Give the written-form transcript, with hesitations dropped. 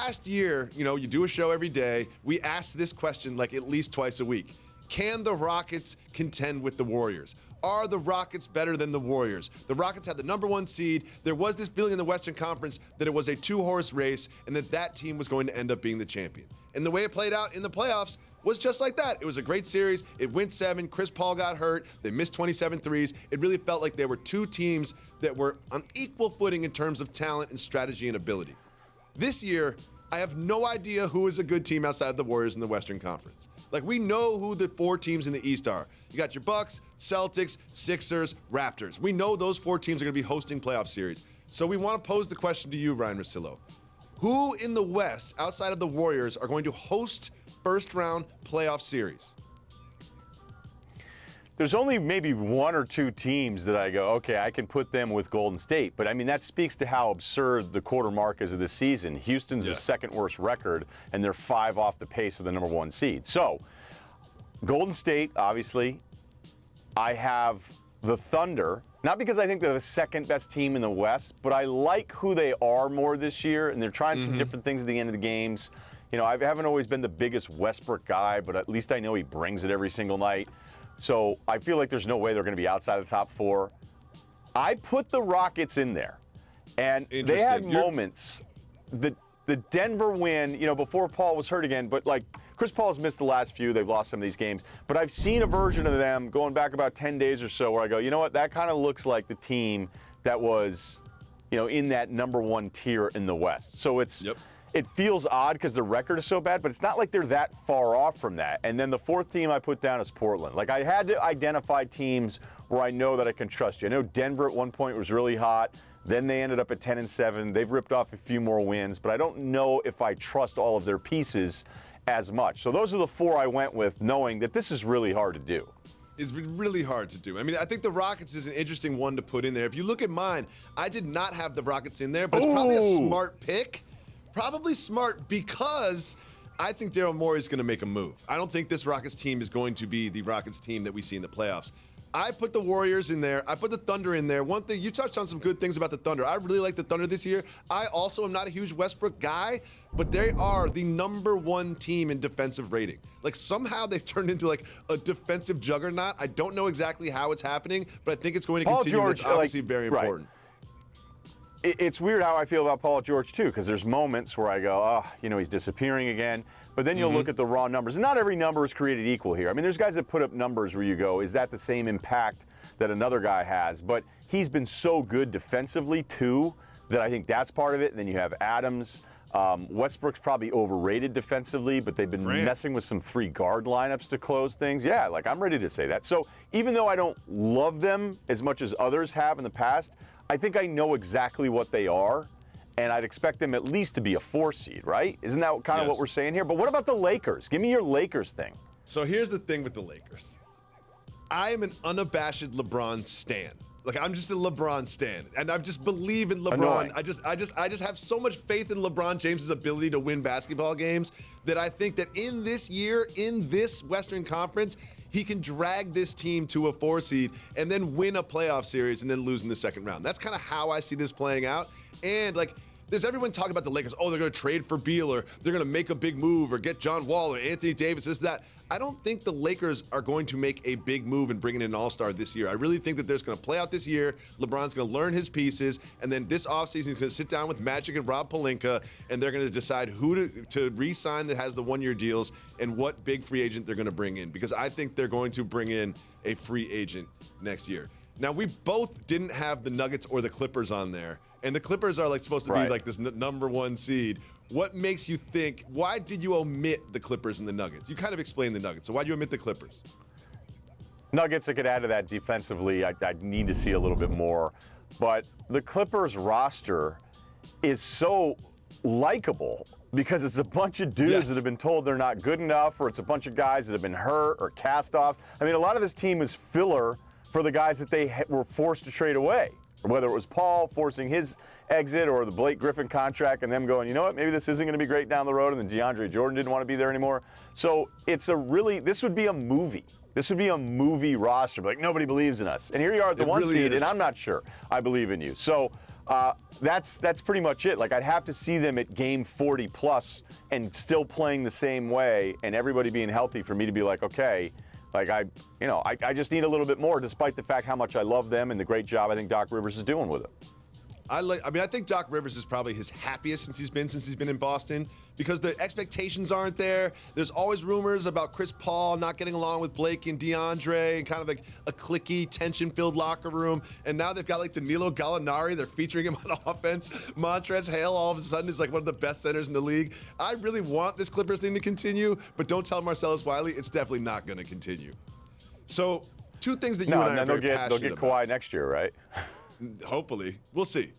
last year, you do a show every day. We asked this question like at least twice a week. Can the Rockets contend with the Warriors? Are the Rockets better than the Warriors? The Rockets had the #1 seed. There was this feeling in the Western Conference that it was a two-horse race and that team was going to end up being the champion. And the way it played out in the playoffs was just like that. It was a great series. It went 7. Chris Paul got hurt. They missed 27 threes. It really felt like there were two teams that were on equal footing in terms of talent and strategy and ability. This year, I have no idea who is a good team outside of the Warriors in the Western Conference. Like, we know who the 4 teams in the East are. You got your Bucks, Celtics, Sixers, Raptors. We know those 4 teams are going to be hosting playoff series. So we want to pose the question to you, Ryen Russillo. Who in the West, outside of the Warriors, are going to host first-round playoff series? There's only maybe 1 or 2 teams that I go, okay, I can put them with Golden State. But, I mean, that speaks to how absurd the quarter mark is of this season. Houston's the second worst record, and they're 5 off the pace of the #1 seed. So, Golden State, obviously. I have the Thunder, not because I think they're the second best team in the West, but I like who they are more this year, and they're trying some different things at the end of the games. I haven't always been the biggest Westbrook guy, but at least I know he brings it every single night. So I feel like there's no way they're going to be outside the top 4. I put the Rockets in there. And they had moments. The Denver win, before Paul was hurt again, but like Chris Paul's missed the last few. They've lost some of these games. But I've seen a version of them going back about 10 days or so where I go, you know what, that kind of looks like the team that was, in that #1 tier in the West. So it feels odd because the record is so bad, but it's not like they're that far off from that. And then the 4th team I put down is Portland. Like, I had to identify teams where I know that I can trust you. I know Denver at one point was really hot. Then they ended up at 10-7. They've ripped off a few more wins, but I don't know if I trust all of their pieces as much. So those are the 4 I went with, knowing that this is really hard to do. It's really hard to do. I mean, I think the Rockets is an interesting one to put in there. If you look at mine, I did not have the Rockets in there, but it's probably a smart pick. Probably smart because I think Daryl Morey is going to make a move. I don't think this Rockets team is going to be the Rockets team that we see in the playoffs. I put the Warriors in there. I put the Thunder in there. One thing, you touched on some good things about the Thunder. I really like the Thunder this year. I also am not a huge Westbrook guy, but they are the #1 team in defensive rating. Like, somehow they've turned into like a defensive juggernaut. I don't know exactly how it's happening, but I think it's going to continue. It's obviously very important. It's weird how I feel about Paul George, too, because there's moments where I go, he's disappearing again. But then you'll look at the raw numbers. And not every number is created equal here. I mean, there's guys that put up numbers where you go, is that the same impact that another guy has? But he's been so good defensively, too, that I think that's part of it. And then you have Adams. Westbrook's probably overrated defensively, but they've been messing with some 3-guard lineups to close things. Yeah, like, I'm ready to say that. So even though I don't love them as much as others have in the past, I think I know exactly what they are, and I'd expect them at least to be a 4 seed, right? Isn't that kind of what we're saying here? But what about the Lakers? Give me your Lakers thing. So here's the thing with the Lakers. I am an unabashed LeBron stan. Like, I'm just a LeBron stan, and I just believe in LeBron. Annoying. I just have so much faith in LeBron James's ability to win basketball games that I think that in this year, in this Western Conference, he can drag this team to a 4 seed and then win a playoff series and then lose in the second round. That's kind of how I see this playing out. And like, there's everyone talking about the Lakers. Oh, they're going to trade for Beal, or they're going to make a big move, or get John Wall or Anthony Davis, this, that. I don't think the Lakers are going to make a big move and bring in an all-star this year. I really think that there's going to play out this year. LeBron's going to learn his pieces, and then this offseason he's going to sit down with Magic and Rob Pelinka, and they're going to decide who to re-sign that has the 1-year deals and what big free agent they're going to bring in, because I think they're going to bring in a free agent next year. Now, we both didn't have the Nuggets or the Clippers on there, and the Clippers are like supposed to be like this #1 seed. What makes you think, why did you omit the Clippers and the Nuggets? You kind of explained the Nuggets, so why did you omit the Clippers? Nuggets, I could add to that defensively. I need to see a little bit more. But the Clippers roster is so likable because it's a bunch of dudes that have been told they're not good enough, or it's a bunch of guys that have been hurt or cast off. I mean, a lot of this team is filler for the guys that they were forced to trade away. Whether it was Paul forcing his exit or the Blake Griffin contract and them going, you know what, maybe this isn't going to be great down the road, and then DeAndre Jordan didn't want to be there anymore. So this would be a movie. This would be a movie roster. Like, nobody believes in us. And here you are at the 1 seed, and I'm not sure I believe in you. So That's pretty much it. Like, I'd have to see them at game 40 plus and still playing the same way and everybody being healthy for me to be like, okay, like I just need a little bit more, despite the fact how much I love them and the great job I think Doc Rivers is doing with it. I think Doc Rivers is probably his happiest since he's been in Boston, because the expectations aren't there. There's always rumors about Chris Paul not getting along with Blake and DeAndre, and kind of like a cliquey, tension-filled locker room. And now they've got like Danilo Gallinari. They're featuring him on offense. Montrezl Harrell all of a sudden is like one of the best centers in the league. I really want this Clippers thing to continue, but don't tell Marcellus Wiley it's definitely not going to continue. So, two things that you and I are very passionate about. They'll get Kawhi next year, right? Hopefully. We'll see.